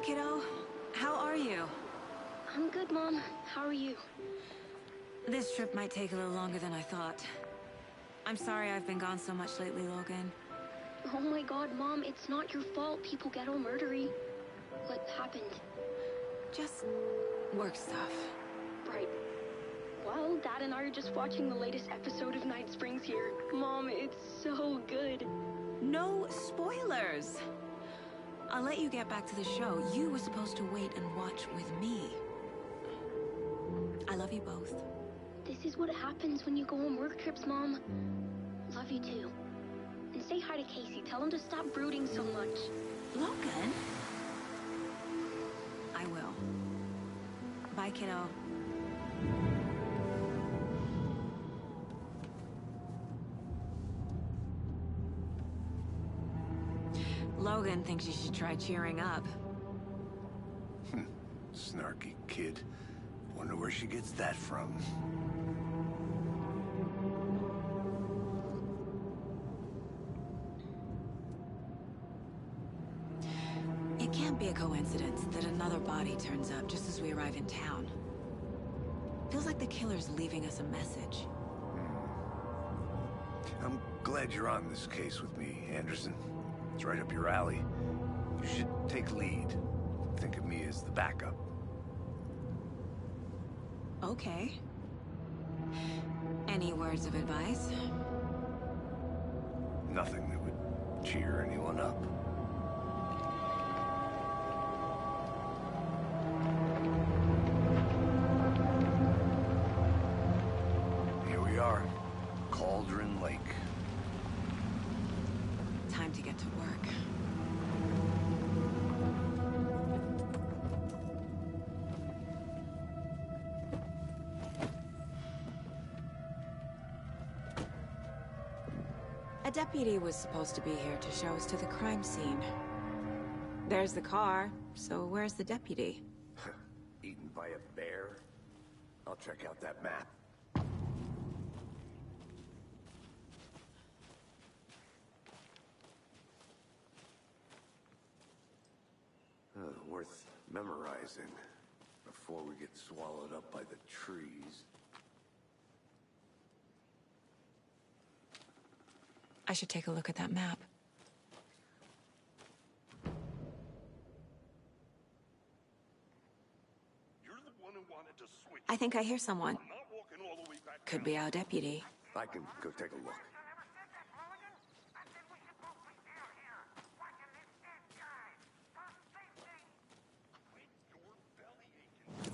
kiddo. How are you? I'm good, Mom. How are you? This trip might take a little longer than I thought. I'm sorry I've been gone so much lately, Logan. Oh my god, Mom, it's not your fault people get all murdery. What happened? Just work stuff. Right. Well, Dad and I are just watching the latest episode of Night Springs here. Mom, it's so good. No spoilers! I'll let you get back to the show. You were supposed to wait and watch with me. I love you both. This is what happens when you go on work trips, Mom. Love you too. And say hi to Casey. Tell him to stop brooding so much. Logan? I will. Bye, kiddo. Logan thinks you should try cheering up. Snarky kid. Wonder where she gets that from. It can't be a coincidence that another body turns up just as we arrive in town. Feels like the killer's leaving us a message. I'm glad you're on this case with me, Anderson. It's right up your alley. You should take lead. Think of me as the backup. Okay. Any words of advice? Nothing that would cheer anyone up. Here we are. Cauldron Lake. Time to get to work. A deputy was supposed to be here to show us to the crime scene. There's the car, so where's the deputy? Eaten by a bear? I'll check out that map. Worth memorizing before we get swallowed up by the trees. I should take a look at that map. You're the one who wanted to switch. I think I hear someone. I'm not walking all the way back. Could be our deputy. I can go take a look. Your belly aching.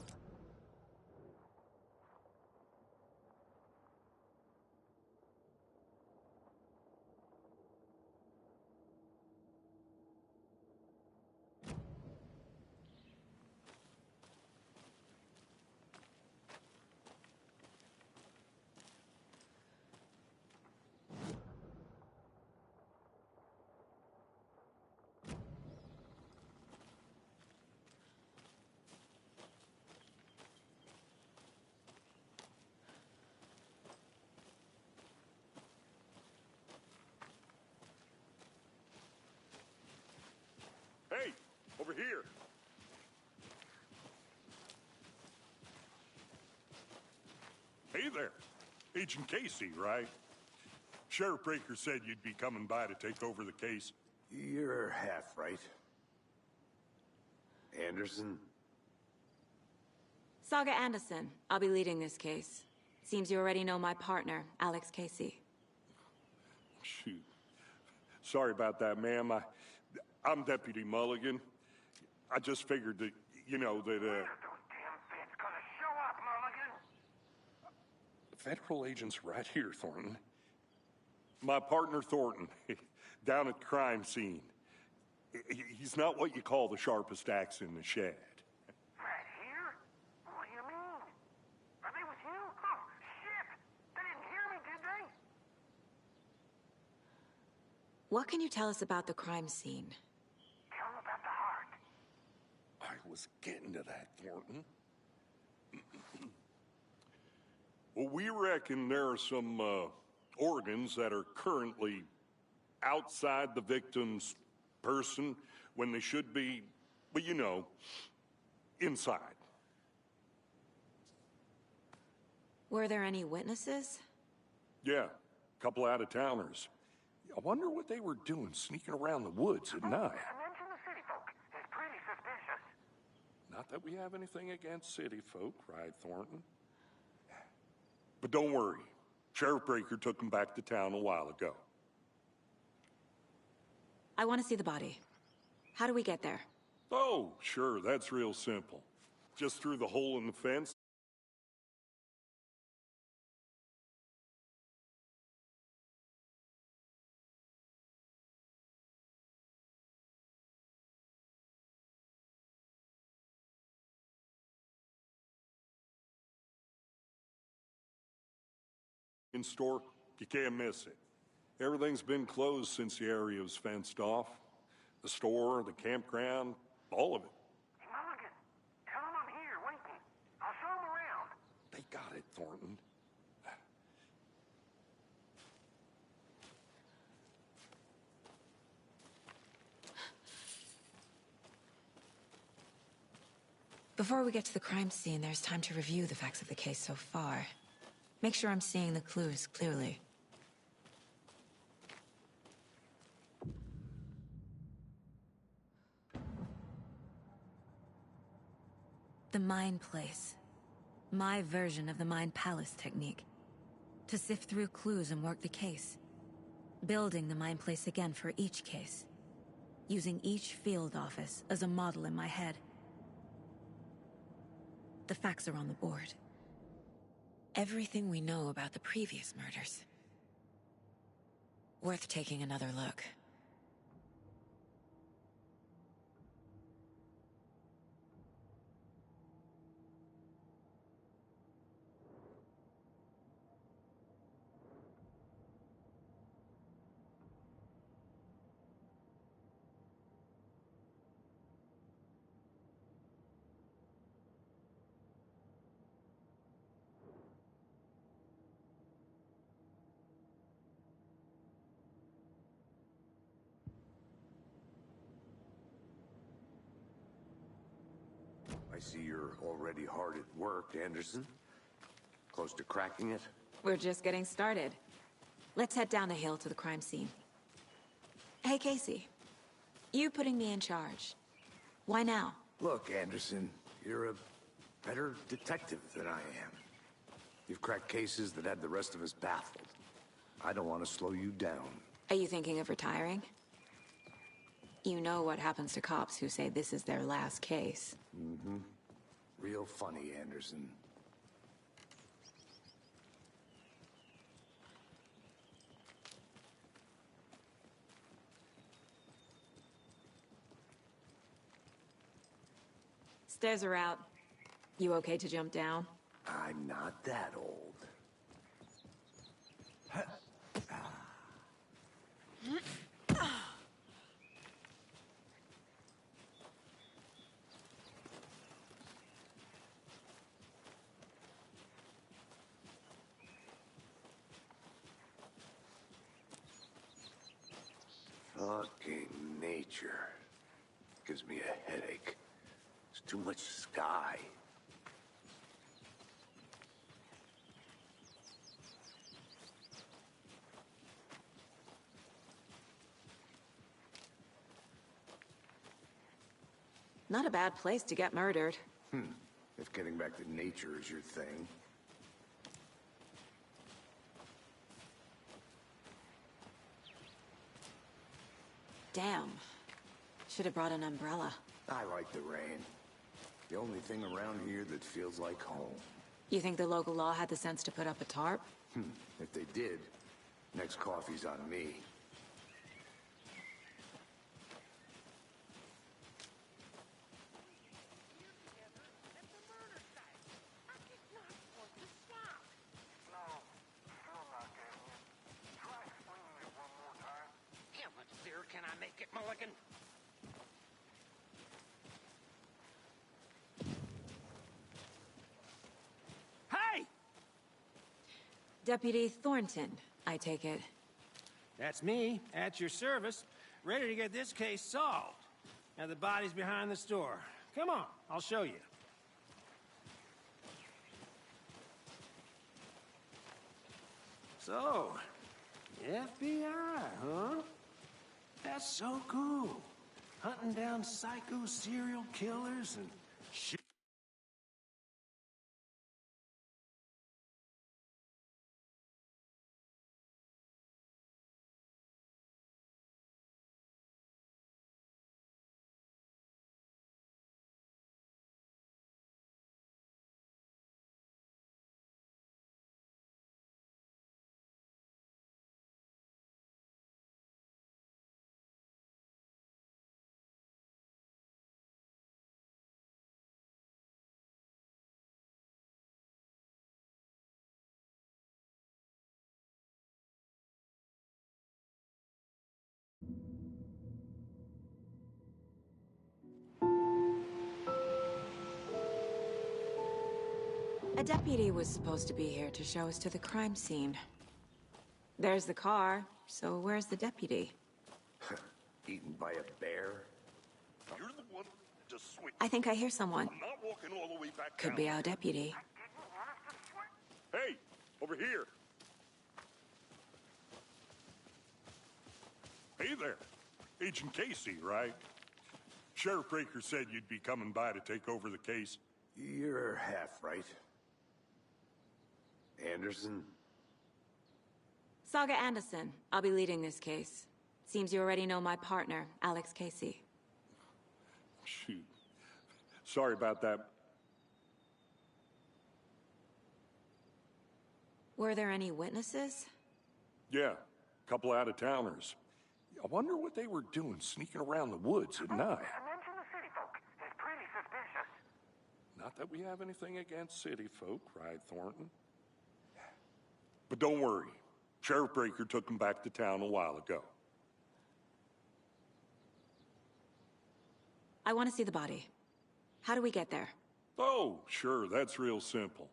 Hey, over here. Hey there. Agent Casey, right? Sheriff Breaker said you'd be coming by to take over the case. You're half right. Anderson? Saga Anderson. I'll be leading this case. Seems you already know my partner, Alex Casey. Shoot. Sorry about that, ma'am. I'm Deputy Mulligan. I just figured that, you know, that, Federal agent's right here, Thornton. My partner, Thornton, down at the crime scene. He's not what you call the sharpest axe in the shed. Right here? What do you mean? Are they with you? Oh, shit! They didn't hear me, did they? What can you tell us about the crime scene? Tell them about the heart. I was getting to that, Thornton. Well, we reckon there are some organs that are currently outside the victim's person when they should be But you know, inside. Were there any witnesses? Yeah, a couple out-of-towners. I wonder what they were doing sneaking around the woods at night. Mention the city folk. It's pretty suspicious. Not that we have anything against city folk, right, Thornton? But don't worry. Sheriff Breaker took them back to town a while ago. I want to see the body. How do we get there? Oh, sure, that's real simple. Just through the hole in the fence. In store, you can't miss it. Everything's been closed since the area was fenced off. The store, the campground, all of it. Mulligan, tell him I'm here waiting. I'll show him around. They got it, Thornton. Before we get to the crime scene, there's time to review the facts of the case so far. Make sure I'm seeing the clues clearly. The Mind Place. My version of the Mind Palace technique. To sift through clues and work the case. Building the Mind Place again for each case. Using each field office as a model in my head. The facts are on the board. Everything we know about the previous murders. Worth taking another look. I see you're already hard at work, Anderson. Close to cracking it? We're just getting started. Let's head down the hill to the crime scene. Hey, Casey. You putting me in charge. Why now? Look, Anderson, you're a better detective than I am. You've cracked cases that had the rest of us baffled. I don't want to slow you down. Are you thinking of retiring? You know what happens to cops who say this is their last case. Mm-hmm. Real funny, Anderson. Stairs are out. You okay to jump down? I'm not that old. Fucking nature. Gives me a headache. There's too much sky. Not a bad place to get murdered. If getting back to nature is your thing. Damn. Should have brought an umbrella. I like the rain. The only thing around here that feels like home. You think the local law had the sense to put up a tarp? If they did, next coffee's on me. Can I make it, Mulligan? Hey! Deputy Thornton, I take it. That's me, at your service, ready to get this case solved. And the body's behind the store. Come on, I'll show you. So, FBI, huh? That's so cool. Hunting down psycho serial killers and shit. A deputy was supposed to be here to show us to the crime scene. There's the car, so where's the deputy? Eaten by a bear? You're the one that just switched. I think I hear someone. I'm not walking all the way back Could down. be our deputy. Hey, over here. Hey there. Agent Casey, right? Sheriff Breaker said you'd be coming by to take over the case. You're half right. Anderson? Saga Anderson. I'll be leading this case. Seems you already know my partner, Alex Casey. Shoot. Sorry about that. Were there any witnesses? Yeah, a couple out-of-towners. I wonder what they were doing sneaking around the woods at night. Mention the city folk. It's pretty suspicious. Not that we have anything against city folk, cried Thornton. But don't worry. Sheriff Breaker took them back to town a while ago. I want to see the body. How do we get there? Oh, sure, that's real simple.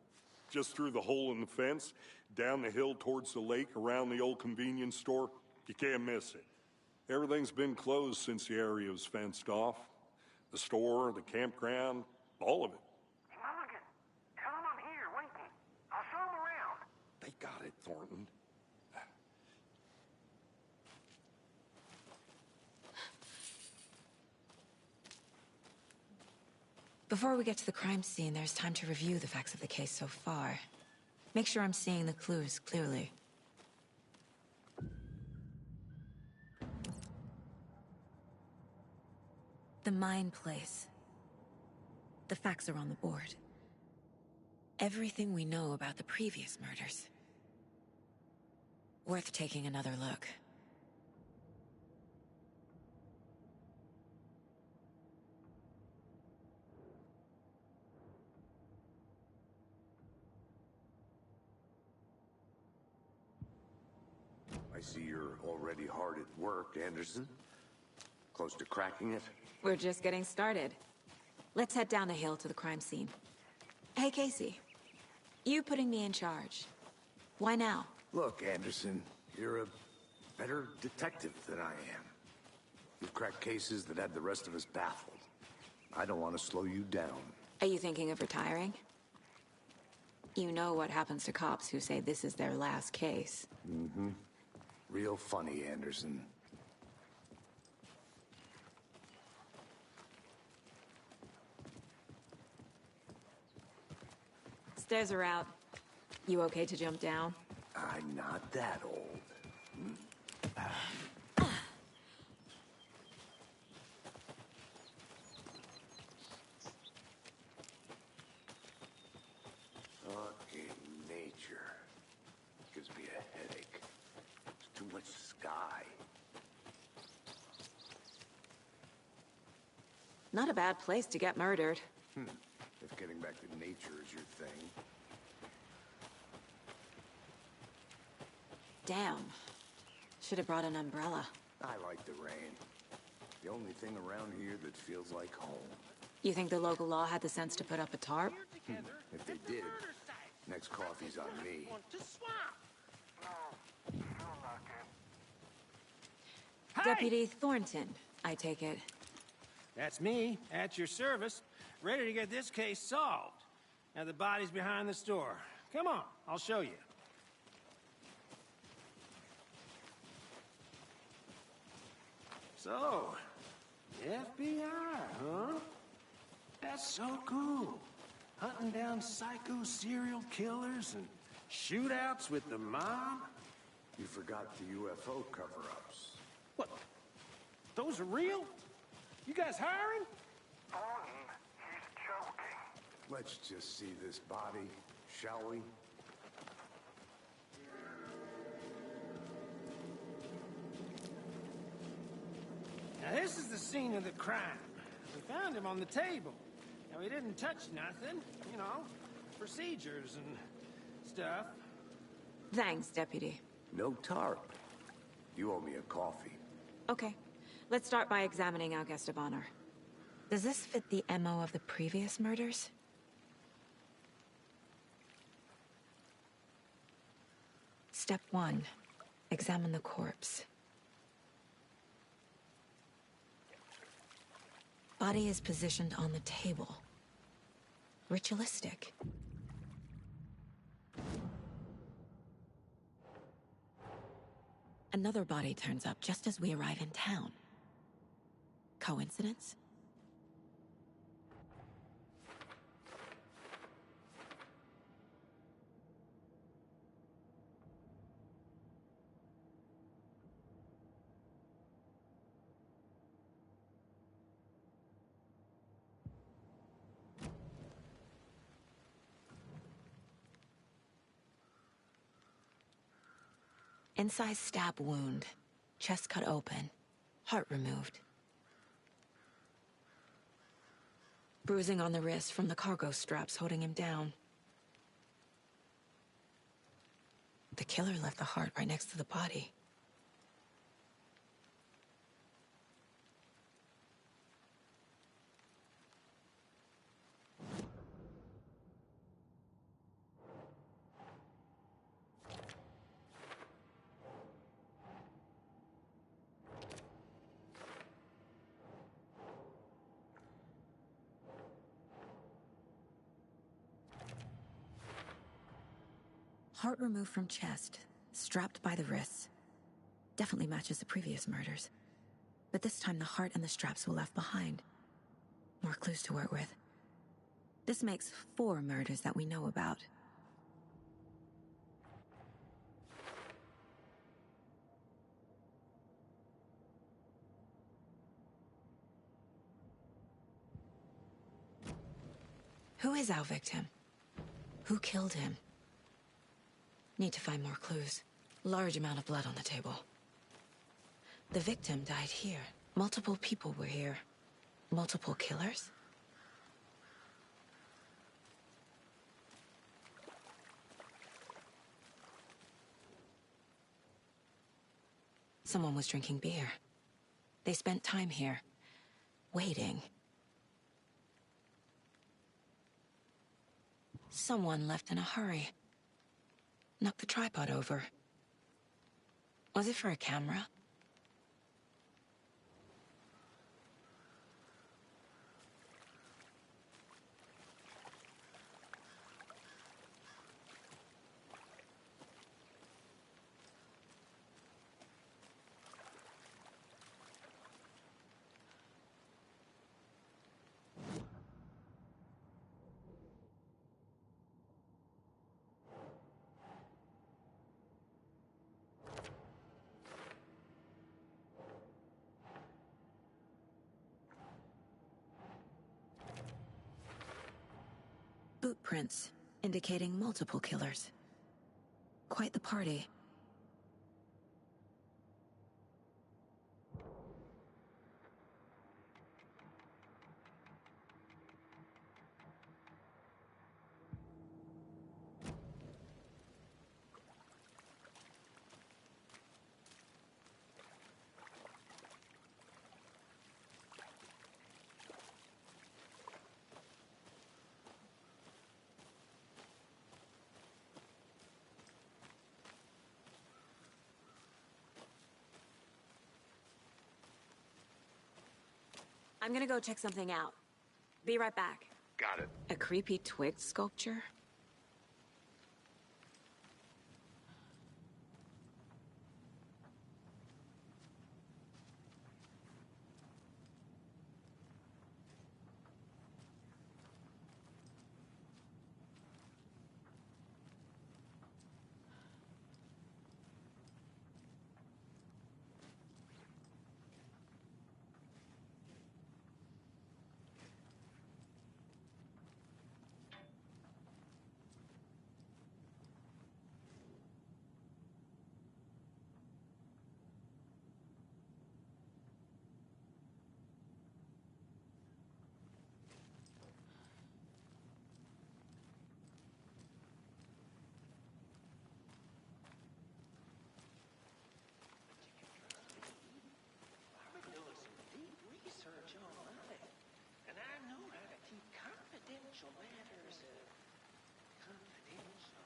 Just through the hole in the fence, down the hill towards the lake, around the old convenience store. You can't miss it. Everything's been closed since the area was fenced off. The store, the campground, all of it. Mulligan, tell him I'm here waiting. I'll show him around. They got it, Thornton. Before we get to the crime scene, there's time to review the facts of the case so far. Make sure I'm seeing the clues clearly. The Mine Place. The facts are on the board. Everything we know about the previous murders. Worth taking another look. I see you're already hard at work, Anderson. Close to cracking it? We're just getting started. Let's head down the hill to the crime scene. Hey, Casey. You putting me in charge. Why now? Look, Anderson, you're a better detective than I am. You've cracked cases that had the rest of us baffled. I don't want to slow you down. Are you thinking of retiring? You know what happens to cops who say this is their last case. Mm-hmm. Real funny, Anderson. Stairs are out. You okay to jump down? I'm not that old. Fucking nature. Gives me a headache. There's too much sky. Not a bad place to get murdered. If getting back to nature is your thing. Damn. Should have brought an umbrella. I like the rain. The only thing around here that feels like home. You think the local law had the sense to put up a tarp? If they did, next coffee's on me. Deputy Thornton, I take it. That's me, at your service, ready to get this case solved. Now the body's behind the store. Come on, I'll show you. So, FBI, huh? That's so cool. Hunting down psycho serial killers and shootouts with the mob. You forgot the UFO cover-ups. What? Those are real? You guys hiring? Thornton, he's joking. Let's just see this body, shall we? Now this is the scene of the crime. We found him on the table. Now he didn't touch nothing, you know, procedures and stuff. Thanks, Deputy. No tarp. You owe me a coffee. Okay, let's start by examining our guest of honor. Does this fit the MO of the previous murders? Step 1. Examine the corpse. Body is positioned on the table. Ritualistic. Another body turns up just as we arrive in town. Coincidence? Incised stab wound, chest cut open, heart removed. Bruising on the wrist from the cargo straps holding him down. The killer left the heart right next to the body. Heart removed from chest, strapped by the wrists. Definitely matches the previous murders. But this time the heart and the straps were left behind. More clues to work with. This makes 4 murders that we know about. Who is our victim? Who killed him? Need to find more clues. Large amount of blood on the table. The victim died here. Multiple people were here. Multiple killers? Someone was drinking beer. They spent time here, waiting. Someone left in a hurry. Knocked the tripod over. Was it for a camera? Boot prints, indicating multiple killers. Quite the party. I'm gonna go check something out. Be right back. Got it. A creepy twig sculpture? I've been doing some deep research online, and I know how to keep confidential matters confidential.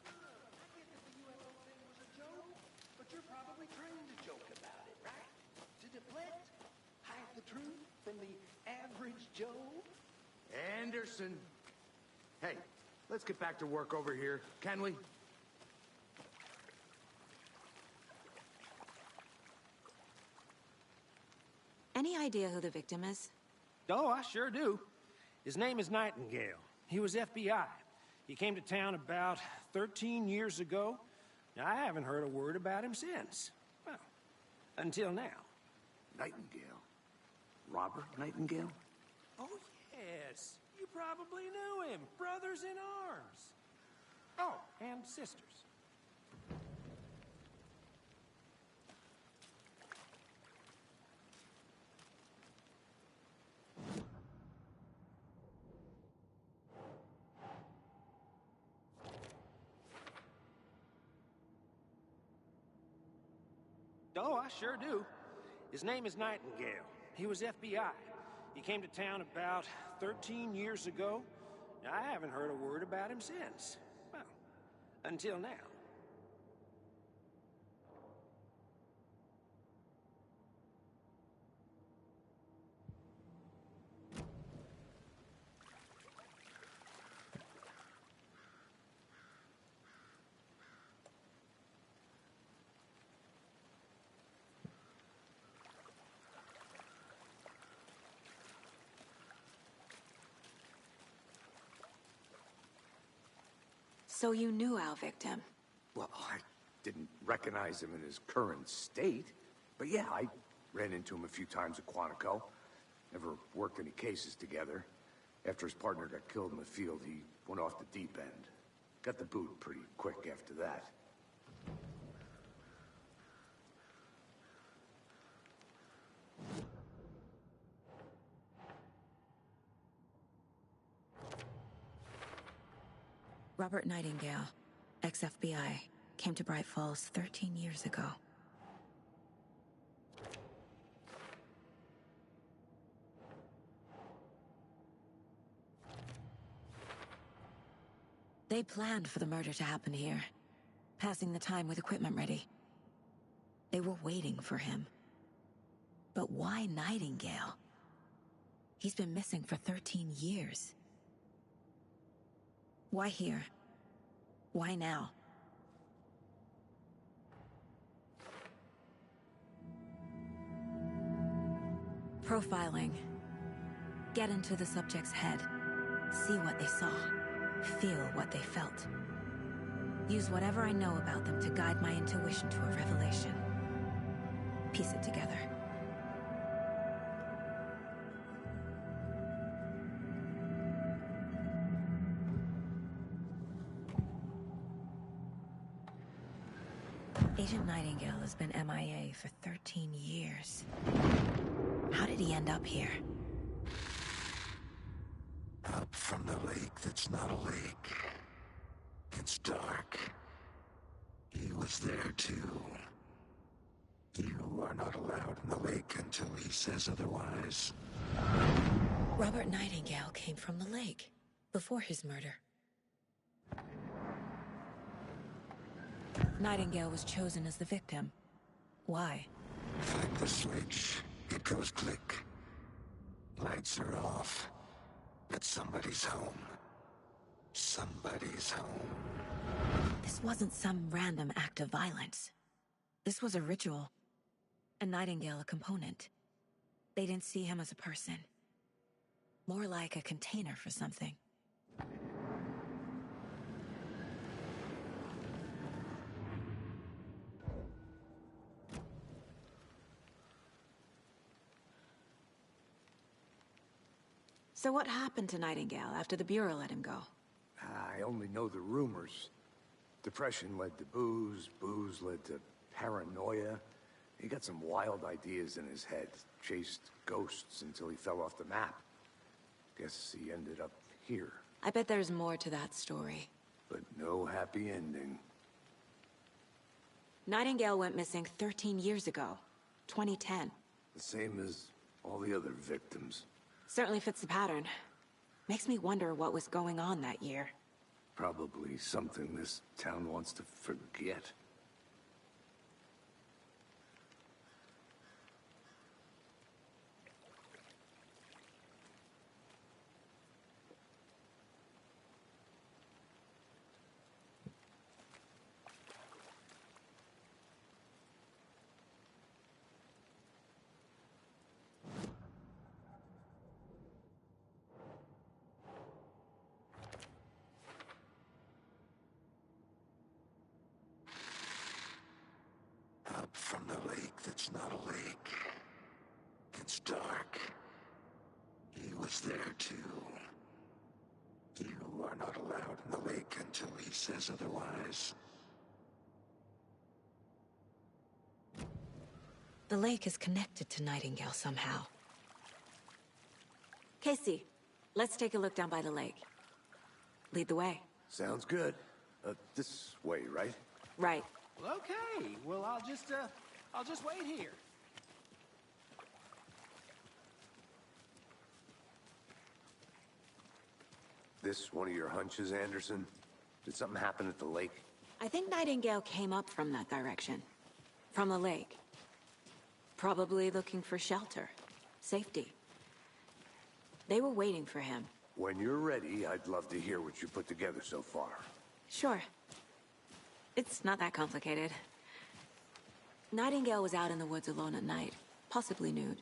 I get that the UFO thing was a joke, but you're probably trained to joke about it, right? To deflect, hide the truth from the average Joe. Anderson. Hey, let's get back to work over here, can we? Any idea who the victim is? Oh, I sure do. His name is Nightingale. He was FBI. He came to town about 13 years ago. Now, I haven't heard a word about him since. Well, until now. Nightingale? Robert Nightingale? Oh, yes. You probably knew him. Brothers in arms. Oh, and sisters. Oh, I sure do. His name is Nightingale. He was FBI. He came to town about 13 years ago. Now, I haven't heard a word about him since. Well, until now. So you knew our victim? Well, I didn't recognize him in his current state. But yeah, I ran into him a few times at Quantico. Never worked any cases together. After his partner got killed in the field, he went off the deep end. Got the boot pretty quick after that. Robert Nightingale, ex-FBI, came to Bright Falls 13 years ago. They planned for the murder to happen here, passing the time with equipment ready. They were waiting for him. But why Nightingale? He's been missing for 13 years. Why here? Why now? Profiling. Get into the subject's head. See what they saw. Feel what they felt. Use whatever I know about them to guide my intuition to a revelation. Piece it together. Agent Nightingale has been MIA for 13 years. How did he end up here? Up from the lake that's not a lake. It's dark. He was there too. You are not allowed in the lake until he says otherwise. Robert Nightingale came from the lake, before his murder. Nightingale was chosen as the victim. Why? Flip the switch. It goes click. Lights are off, but somebody's home. Somebody's home. This wasn't some random act of violence. This was a ritual. A Nightingale a component. They didn't see him as a person. More like a container for something. So what happened to Nightingale after the Bureau let him go? I only know the rumors. Depression led to booze, booze led to paranoia. He got some wild ideas in his head, chased ghosts until he fell off the map. Guess he ended up here. I bet there's more to that story. But no happy ending. Nightingale went missing 13 years ago. 2010. The same as all the other victims. Certainly fits the pattern. Makes me wonder what was going on that year. Probably something this town wants to forget. Up from the lake that's not a lake. It's dark. He was there too. You are not allowed in the lake until he says otherwise. The lake is connected to Nightingale somehow. Casey, let's take a look down by the lake. Lead the way. Sounds good. This way, right? Right. Well, okay. Well, I'll just wait here. This one of your hunches, Anderson? Did something happen at the lake? I think Nightingale came up from that direction. From the lake. Probably looking for shelter. Safety. They were waiting for him. When you're ready, I'd love to hear what you put together so far. Sure. It's not that complicated. Nightingale was out in the woods alone at night, possibly nude.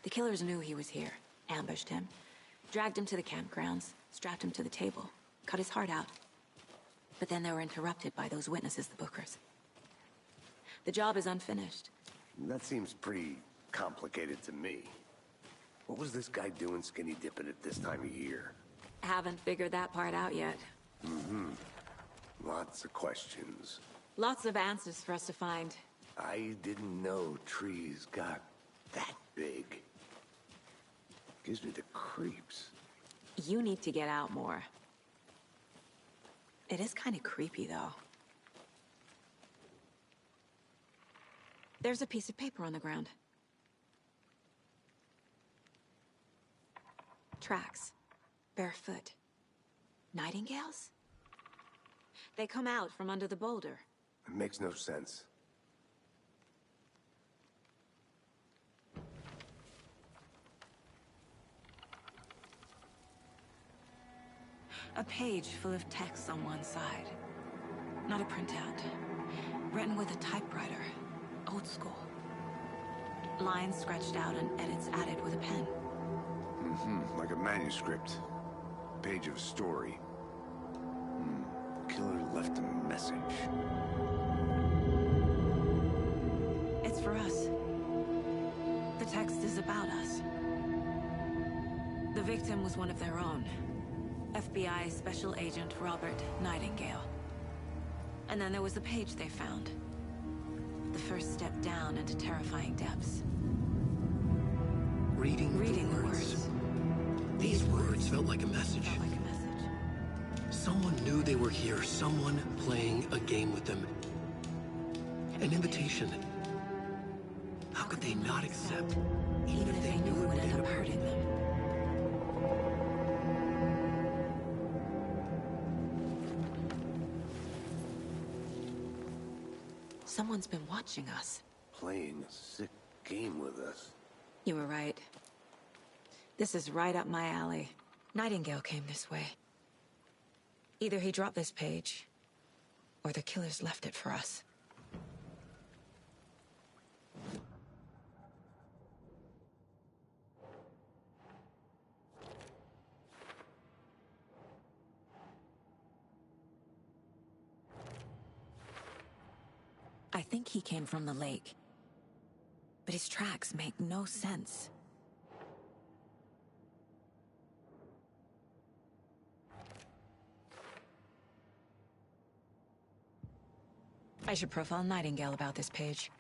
The killers knew he was here, ambushed him, dragged him to the campgrounds, strapped him to the table, cut his heart out. But then they were interrupted by those witnesses, the Bookers. The job is unfinished. That seems pretty complicated to me. What was this guy doing skinny dipping at this time of year? Haven't figured that part out yet. Lots of questions. Lots of answers for us to find. I didn't know trees got that big. Gives me the creeps. You need to get out more. It is kind of creepy, though. There's a piece of paper on the ground. Tracks. Barefoot. Nightingales? They come out from under the boulder. It makes no sense. A page full of text on one side. Not a printout. Written with a typewriter. Old school. Lines scratched out and edits added with a pen. Like a manuscript. Page of a story. Killer left a message. It's for us. The text is about us. The victim was one of their own. FBI Special Agent Robert Nightingale. And then there was the page they found. The first step down into terrifying depths. Reading the words. These words felt like a message. Felt like a message. Someone knew they were here, someone playing a game with them. An invitation. How could they not accept, even if they knew it would end up hurting them? Someone's been watching us. Playing a sick game with us. You were right. This is right up my alley. Nightingale came this way. Either he dropped this page, or the killers left it for us. I think he came from the lake. But his tracks make no sense. I should profile Nightingale about this page.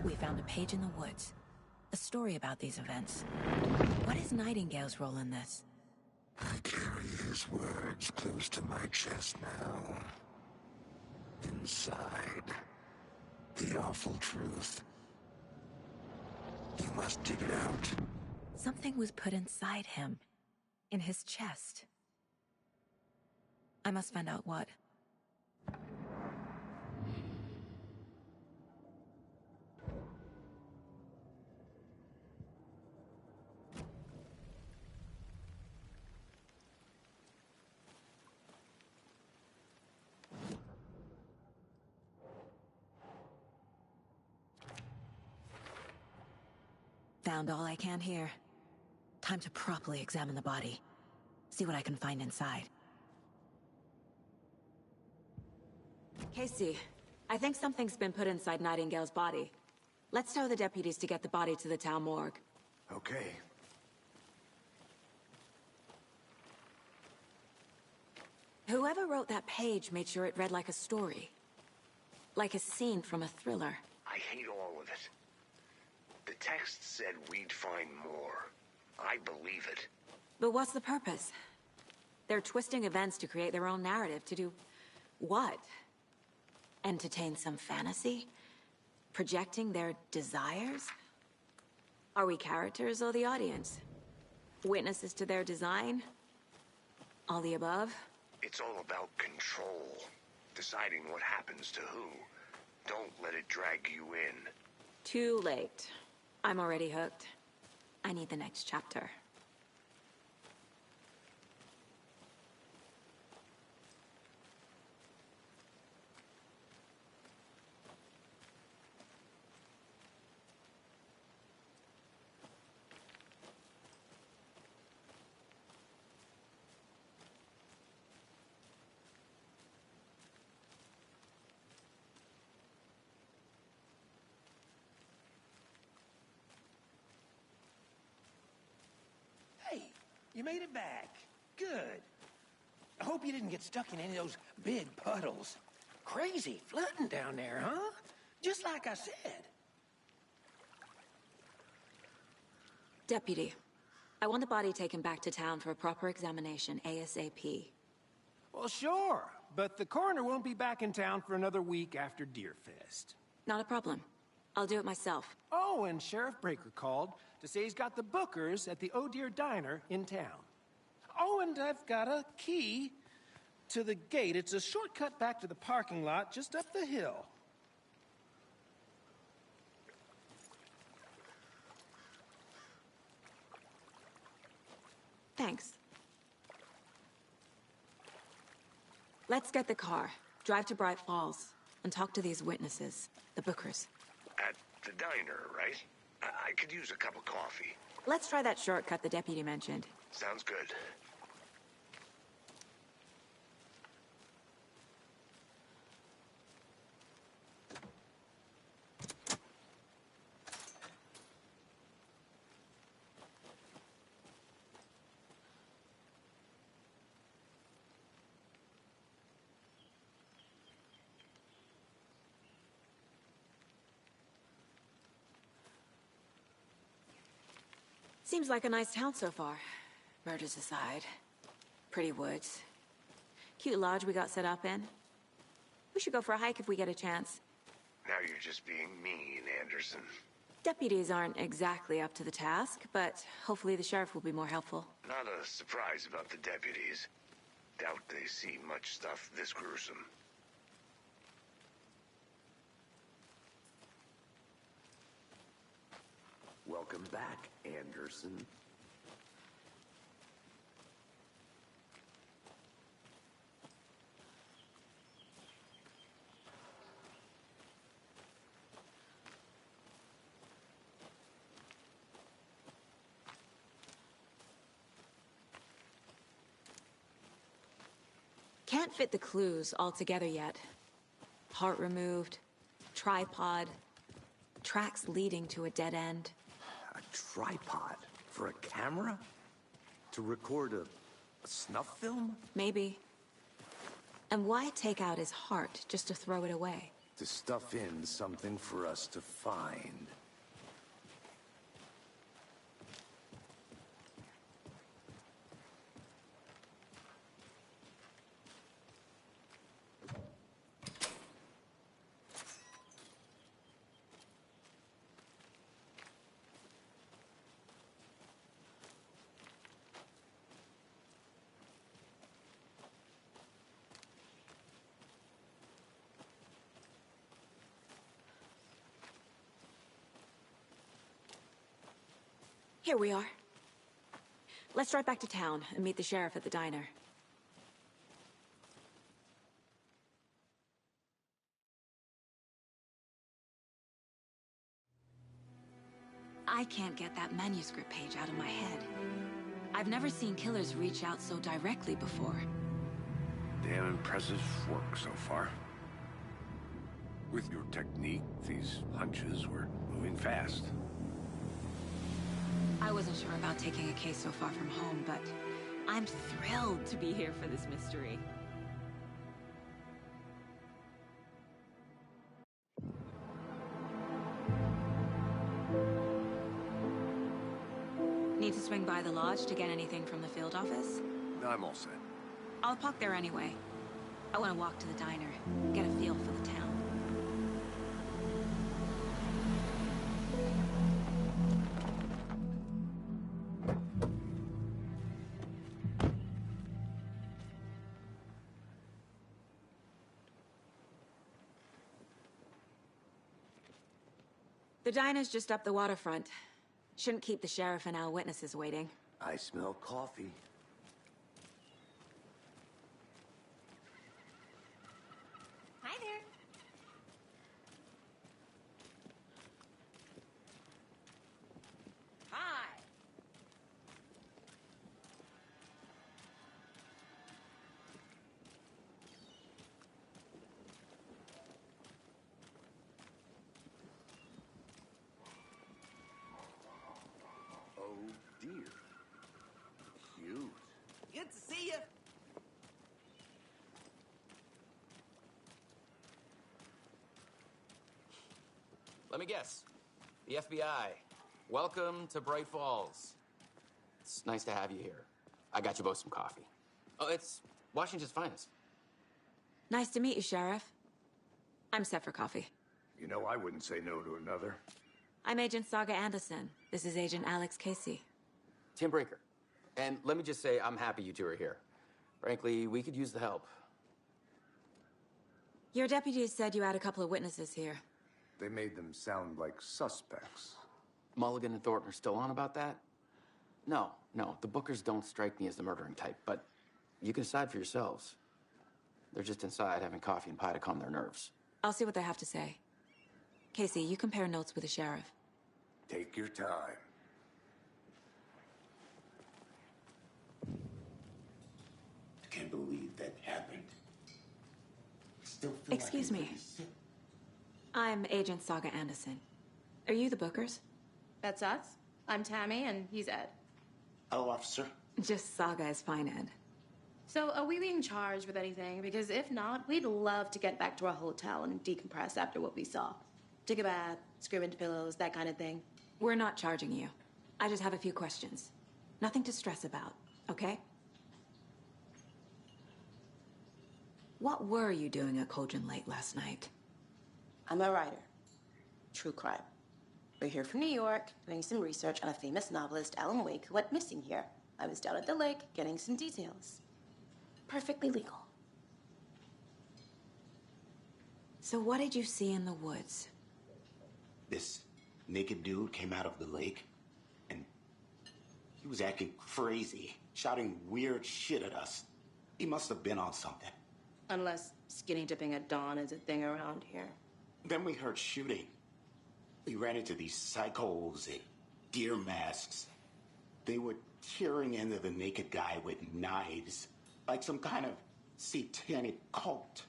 We found a page in the woods. A story about these events. What is Nightingale's role in this? I carry his words close to my chest now. Inside, the awful truth. You must dig it out. Something was put inside him. In his chest. I must find out what. Found all I can here. Time to properly examine the body. See what I can find inside. Casey, I think something's been put inside Nightingale's body. Let's tell the deputies to get the body to the town morgue. Okay. Whoever wrote that page made sure it read like a story. Like a scene from a thriller. I hate all of it. The text said we'd find more. I believe it. But what's the purpose? They're twisting events to create their own narrative. To do what? Entertain some fantasy? Projecting their desires? Are we characters or the audience? Witnesses to their design? All the above? It's all about control. Deciding what happens to who. Don't let it drag you in. Too late. I'm already hooked. I need the next chapter. Hey, you made it back. Good. I hope you didn't get stuck in any of those big puddles. Crazy flooding down there, huh? Just like I said. Deputy, I want the body taken back to town for a proper examination, ASAP. Well, sure. But the coroner won't be back in town for another week after Deerfest. Not a problem. I'll do it myself. Oh, and Sheriff Breaker called to say he's got the Bookers at the Oh Dear Diner in town. Oh, and I've got a key to the gate. It's a shortcut back to the parking lot just up the hill. Thanks. Let's get the car, drive to Bright Falls, and talk to these witnesses, the Bookers. At the diner, right? I could use a cup of coffee. Let's try that shortcut the deputy mentioned. Sounds good. Seems like a nice town so far. Murders aside. Pretty woods. Cute lodge we got set up in. We should go for a hike if we get a chance. Now you're just being mean, Anderson. Deputies aren't exactly up to the task, but hopefully the sheriff will be more helpful. Not a surprise about the deputies. Doubt they see much stuff this gruesome. Welcome back, Anderson. Can't fit the clues all together yet. Part removed, tripod, tracks leading to a dead end. A tripod? For a camera? To record a snuff film? Maybe. And why take out his heart just to throw it away? To stuff in something for us to find. Here we are. Let's drive back to town and meet the sheriff at the diner. I can't get that manuscript page out of my head. I've never seen killers reach out so directly before. Damn impressive work so far. With your technique, these hunches were moving fast. I wasn't sure about taking a case so far from home, but I'm thrilled to be here for this mystery. Need to swing by the lodge to get anything from the field office? I'm all set. I'll park there anyway. I want to walk to the diner, get a feel for the town. The diner's just up the waterfront. Shouldn't keep the sheriff and our witnesses waiting. I smell coffee. Hi there. Hi. Oh dear. Cute. Good to see you. Let me guess. The FBI. Welcome to Bright Falls. It's nice to have you here. I got you both some coffee. Oh, it's Washington's finest. Nice to meet you, Sheriff. I'm set for coffee. You know, I wouldn't say no to another. I'm Agent Saga Anderson. This is Agent Alex Casey. Tim Breaker. And let me just say, I'm happy you two are here. Frankly, we could use the help. Your deputies said you had a couple of witnesses here. They made them sound like suspects. Mulligan and Thornton are still on about that? No, the Bookers don't strike me as the murdering type, but you can decide for yourselves. They're just inside having coffee and pie to calm their nerves. I'll see what they have to say. Casey, you compare notes with the sheriff. Take your time. I can't believe that happened. Still feel Excuse like I'm me. pretty sick. I'm Agent Saga Anderson. Are you the Bookers? That's us. I'm Tammy, and he's Ed. Hello, officer. Just Saga is fine, Ed. So, are we being charged with anything? Because if not, we'd love to get back to our hotel and decompress after what we saw. Take a bath, scream into pillows, that kind of thing. We're not charging you. I just have a few questions. Nothing to stress about, okay? What were you doing at Cauldron Lake last night? I'm a writer. True crime. We're here from New York, doing some research on a famous novelist, Alan Wake, who went missing here. I was down at the lake, getting some details. Perfectly legal. So what did you see in the woods? This naked dude came out of the lake, and he was acting crazy, shouting weird shit at us. He must have been on something. Unless skinny dipping at dawn is a thing around here. Then we heard shooting. We ran into these psychos in deer masks. They were tearing into the naked guy with knives, like some kind of satanic cult.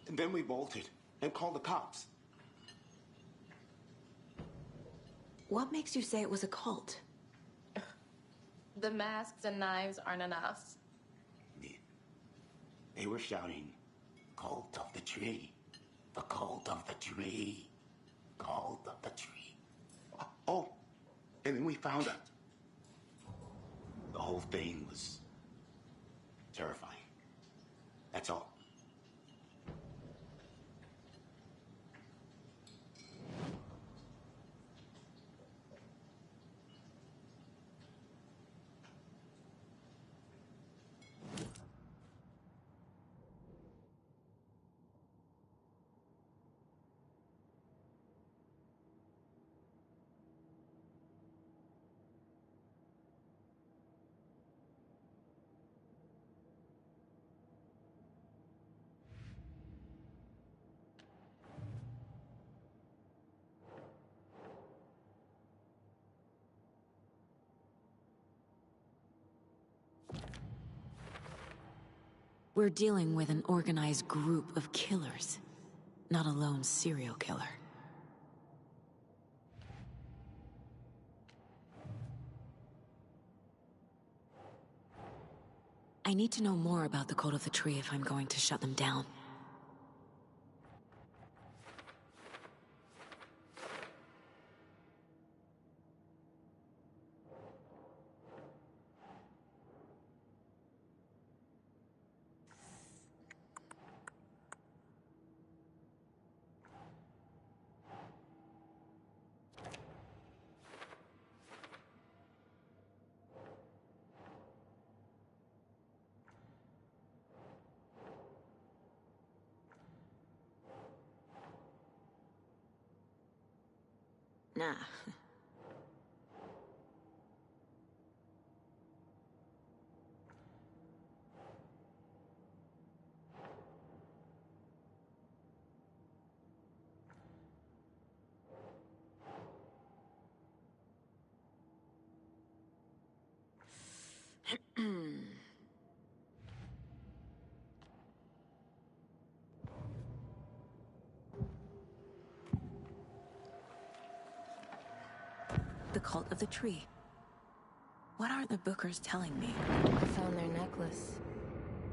And then we bolted and called the cops. What makes you say it was a cult? The masks and knives aren't enough. They were shouting, "Cult of the tree, the cult of the tree, cult of the tree." Oh, and then we found it. The whole thing was terrifying. That's all. We're dealing with an organized group of killers, not a lone serial killer. I need to know more about the Cult of the Tree if I'm going to shut them down. Nah. The Cult of the Tree. What are the Bookers telling me? I found their necklace.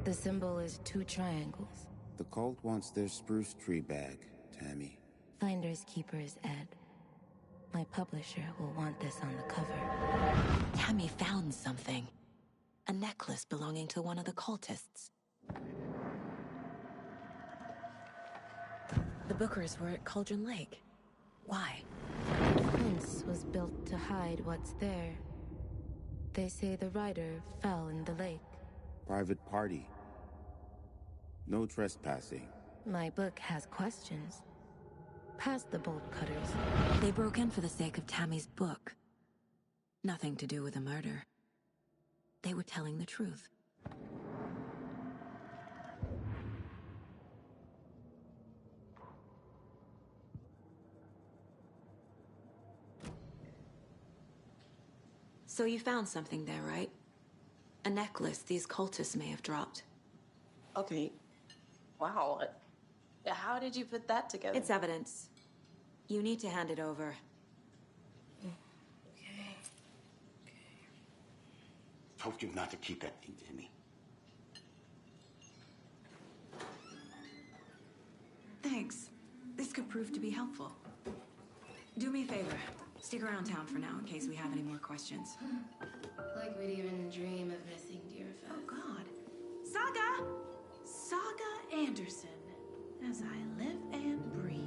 The symbol is 2 triangles. The cult wants their spruce tree back, Tammy. Finders keepers, Ed. My publisher will want this on the cover. Tammy found something. A necklace belonging to one of the cultists. The Bookers were at Cauldron Lake. Why? The fence was built to hide what's there. They say the rider fell in the lake. Private party. No trespassing. My book has questions. Past the bolt cutters. They broke in for the sake of Tammy's book. Nothing to do with a murder. They were telling the truth. So you found something there, right? A necklace these cultists may have dropped. Okay. Wow. How did you put that together? It's evidence. You need to hand it over. Okay. Told you not to keep that thing to me. Thanks. This could prove to be helpful. Do me a favor. Stick around town for now in case we have any more questions. Like we'd even dream of missing dear Fez. Oh, God. Saga! Saga Anderson. As I live and breathe.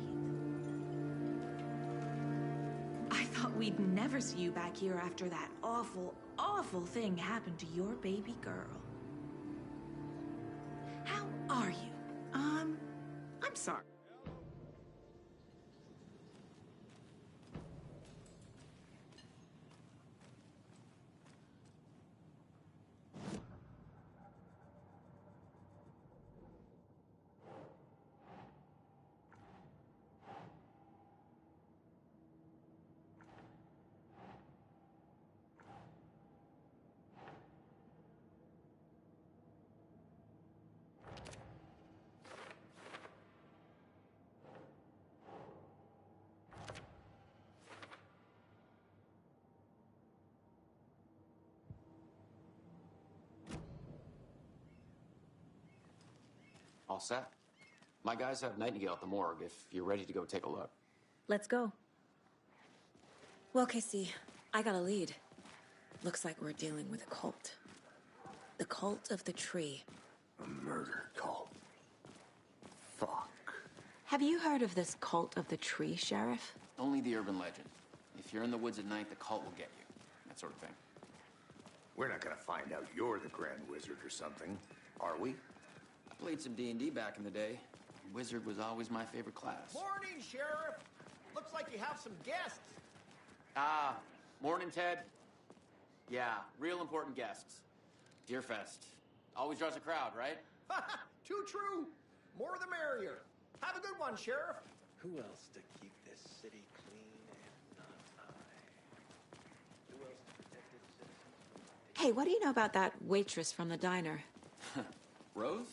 I thought we'd never see you back here after that awful, awful thing happened to your baby girl. How are you? I'm sorry. set. My guys have Nightingale at the morgue if you're ready to go take a look. Let's go. Well, Casey, I got a lead. Looks like we're dealing with a cult. The cult of the tree. A murder cult. Fuck. Have you heard of this cult of the tree, Sheriff? Only the urban legend. If you're in the woods at night, the cult will get you. That sort of thing. We're not gonna find out you're the Grand Wizard or something, are we? I played some D&D back in the day. Wizard was always my favorite class. Morning, Sheriff. Looks like you have some guests. Ah, morning, Ted. Yeah, real important guests. Deerfest. Always draws a crowd, right? Too true. More the merrier. Have a good one, Sheriff. Who else to keep this city clean and not I? Who else to protect its citizens? Hey, what do you know about that waitress from the diner? Rose?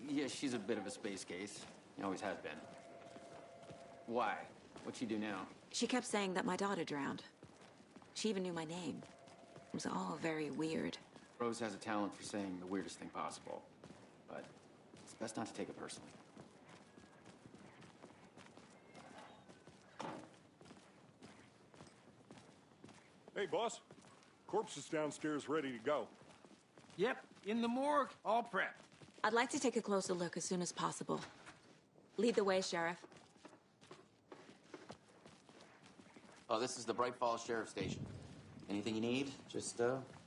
Yeah, she's a bit of a space case. She always has been. Why? What'd she do now? She kept saying that my daughter drowned. She even knew my name. It was all very weird. Rose has a talent for saying the weirdest thing possible. But it's best not to take it personally. Hey, boss. Corpse is downstairs ready to go. Yep, in the morgue, all prepped. I'd like to take a closer look as soon as possible. Lead the way, Sheriff. Oh, this is the Bright Falls Sheriff Station. Anything you need, just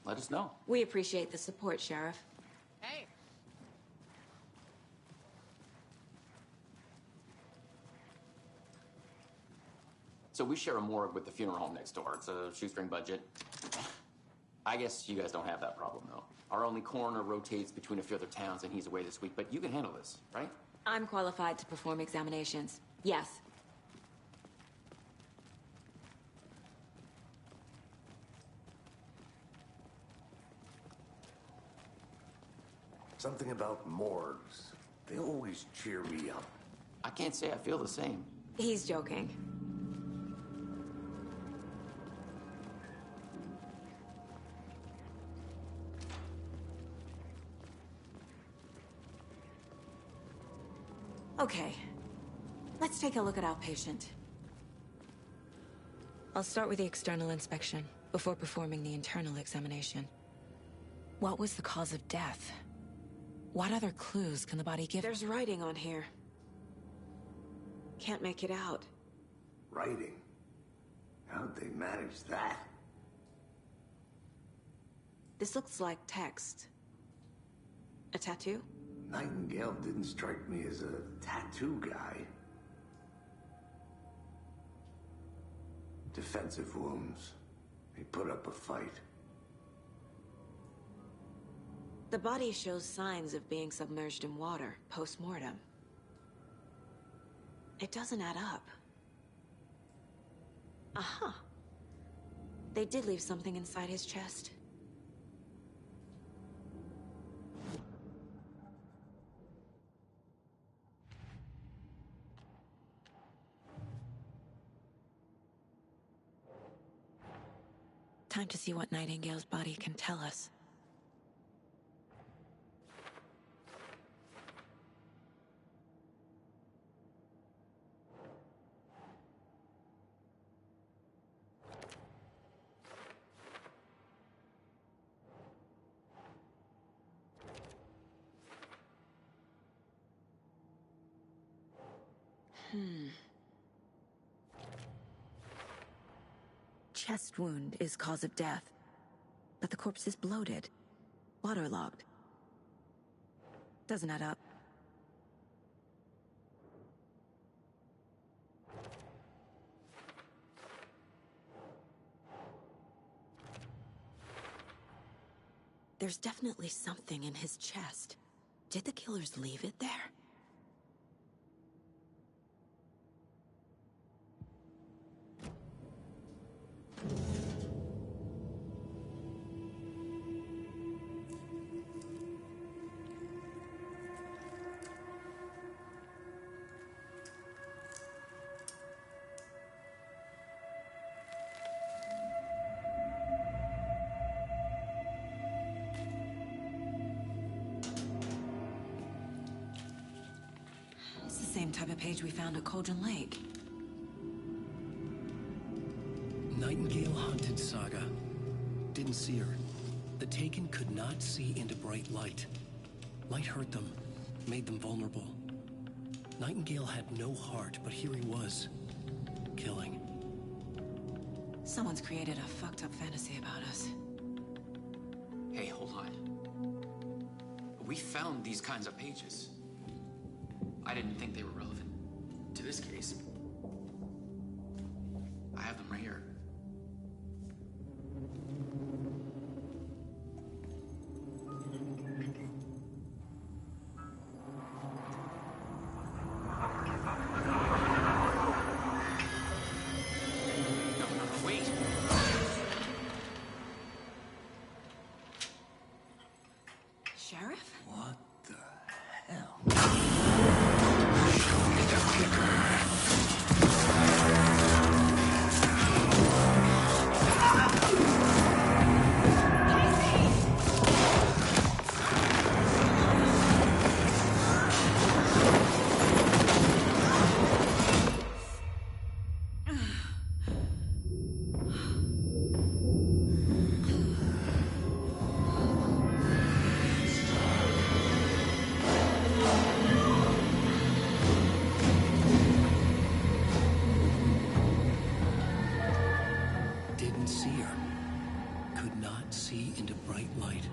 let us know. We appreciate the support, Sheriff. Hey. So we share a morgue with the funeral home next door. It's a shoestring budget. I guess you guys don't have that problem, though. Our only coroner rotates between a few other towns, and he's away this week. But you can handle this, right? I'm qualified to perform examinations. Yes. Something about morgues. They always cheer me up. I can't say I feel the same. He's joking. Okay, let's take a look at our patient. I'll start with the external inspection before performing the internal examination. What was the cause of death? What other clues can the body give? There's writing on here. Can't make it out. Writing? How'd they manage that? This looks like text. A tattoo? Nightingale didn't strike me as a tattoo guy. Defensive wounds. He put up a fight. The body shows signs of being submerged in water, post-mortem. It doesn't add up. Aha. They did leave something inside his chest. Time to see what Nightingale's body can tell us. Chest wound is cause of death, but the corpse is bloated, waterlogged. Doesn't add up. There's definitely something in his chest. Did the killers leave it there? same type of page we found at Cauldron Lake. Nightingale hunted Saga. Didn't see her. The Taken could not see into bright light. Light hurt them, made them vulnerable. Nightingale had no heart, but here he was, killing. Someone's created a fucked up fantasy about us. Hey, hold on. We found these kinds of pages. I didn't think they were relevant to this case. I have them right here. Sheriff? What the hell? Show me the clicker. Didn't see her. Could not see into bright light.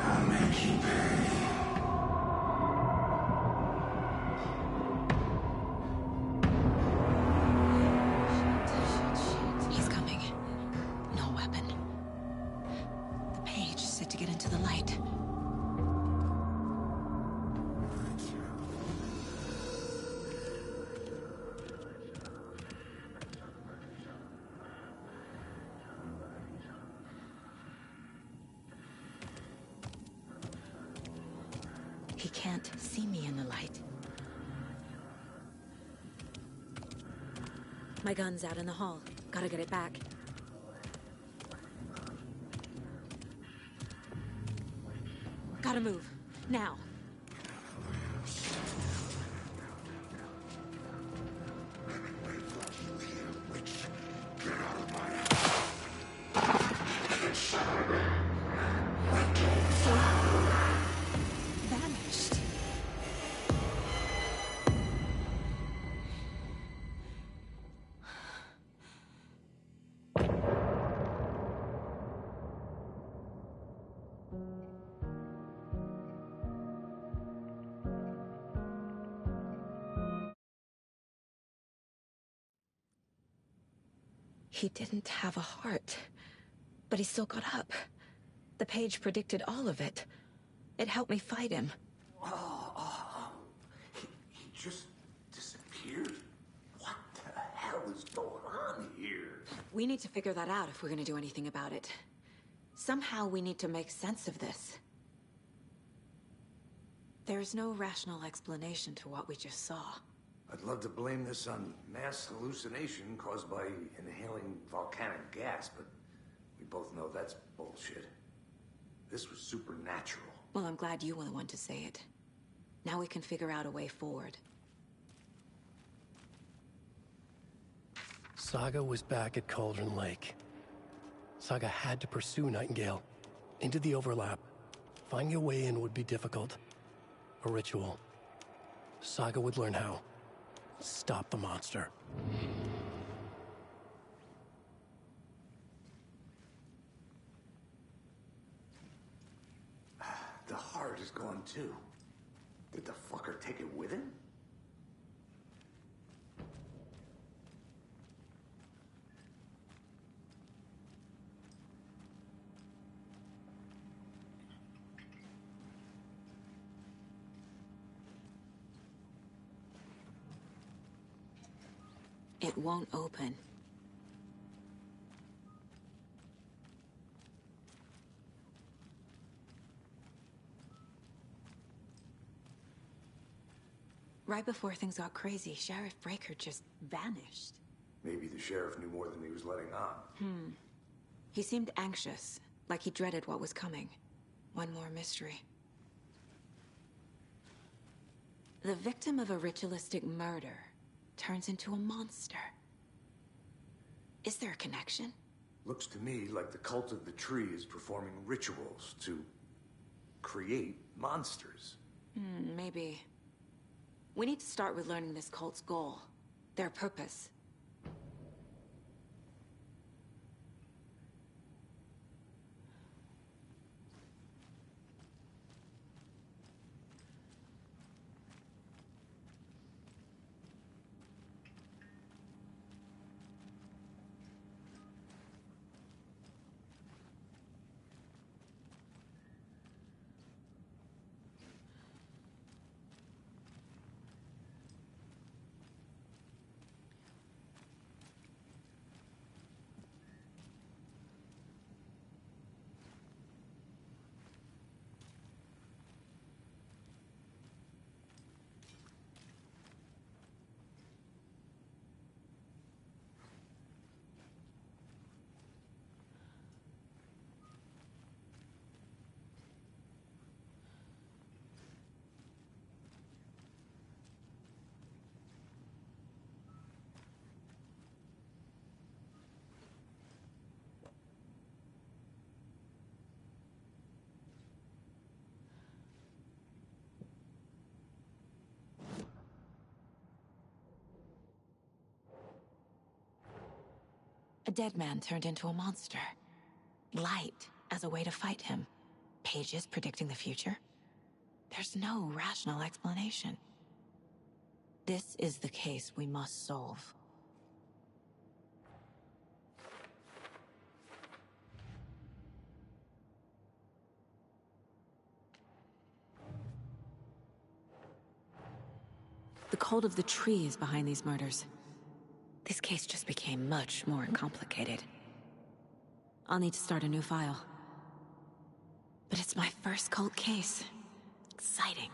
I'll make you pay. He's coming. No weapon. The page set to get into the light. He can't see me in the light. My gun's out in the hall. Gotta get it back. Gotta move. Now. Get out of my house. Vanished. He didn't have a heart, but he still got up. The page predicted all of it. It helped me fight him. He just disappeared? What the hell is going on here? We need to figure that out if we're gonna do anything about it. Somehow we need to make sense of this. There's no rational explanation to what we just saw. I'd love to blame this on mass hallucination caused by inhaling volcanic gas, but we both know that's bullshit. This was supernatural. Well, I'm glad you were the one to say it. Now we can figure out a way forward. Saga was back at Cauldron Lake. Saga had to pursue Nightingale. Into the overlap. Finding a way in would be difficult. A ritual. Saga would learn how. Stop the monster. The heart is gone too. Did the fucker take it with him? It won't open. Right before things got crazy, Sheriff Breaker just vanished. Maybe the sheriff knew more than he was letting on. He seemed anxious, like he dreaded what was coming. One more mystery. The victim of a ritualistic murder turns into a monster. Is there a connection? Looks to me like the cult of the tree is performing rituals to create monsters. Maybe. We need to start with learning this cult's goal, their purpose. A dead man turned into a monster. Light as a way to fight him. Pages predicting the future? There's no rational explanation. This is the case we must solve. The cult of the tree is behind these murders. This case just became much more complicated. I'll need to start a new file. But it's my first cult case. Exciting.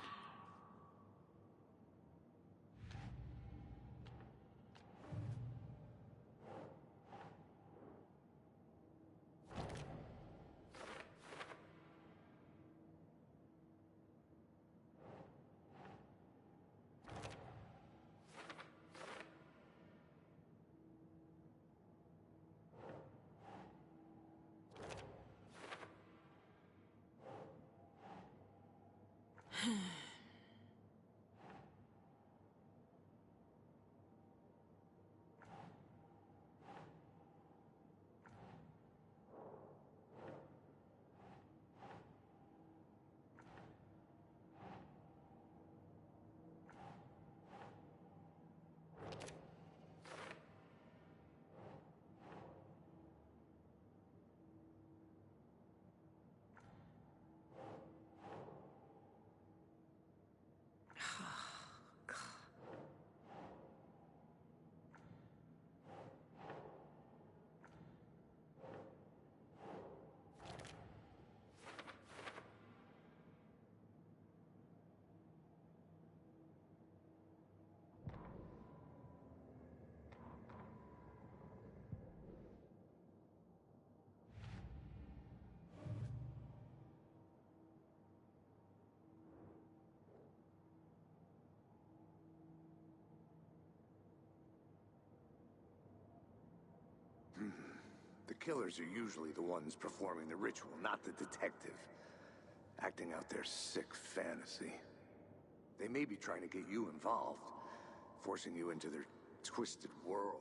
The killers are usually the ones performing the ritual, not the detective. Acting out their sick fantasy. They may be trying to get you involved, forcing you into their twisted world.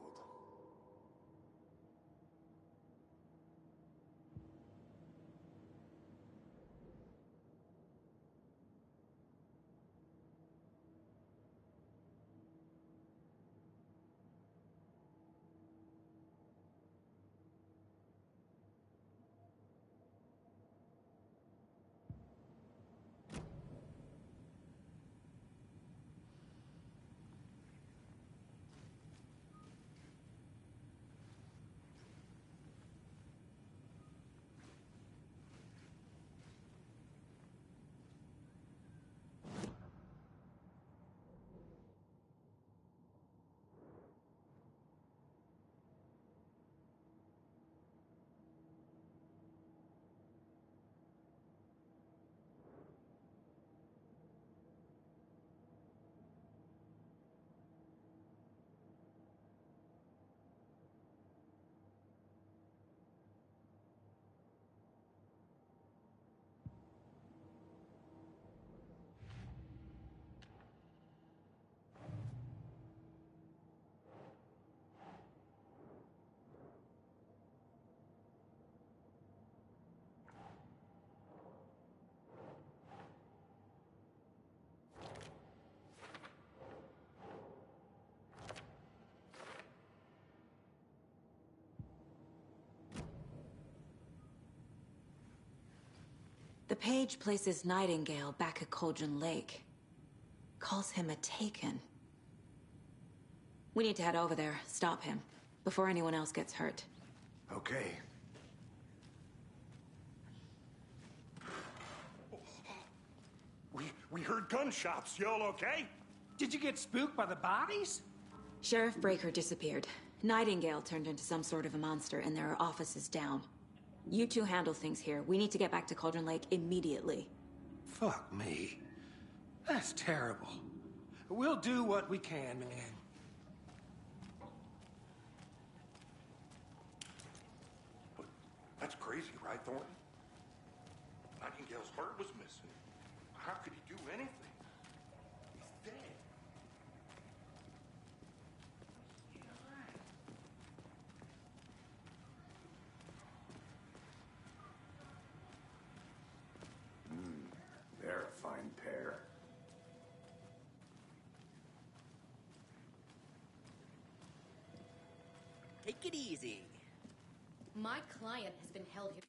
page places Nightingale back at Cauldron Lake. Calls him a Taken. We need to head over there, stop him, before anyone else gets hurt. Okay. We heard gunshots. Y'all okay? Did you get spooked by the bodies? Sheriff Breaker disappeared. Nightingale turned into some sort of a monster, and there are offices down. You two handle things here. We need to get back to Cauldron Lake immediately. Fuck me. That's terrible. We'll do what we can, man. That's crazy, right, Thornton? Nightingale's heart was missing. How could he do anything? He's dead. They're a fine pair. Take it easy. My client has been held here.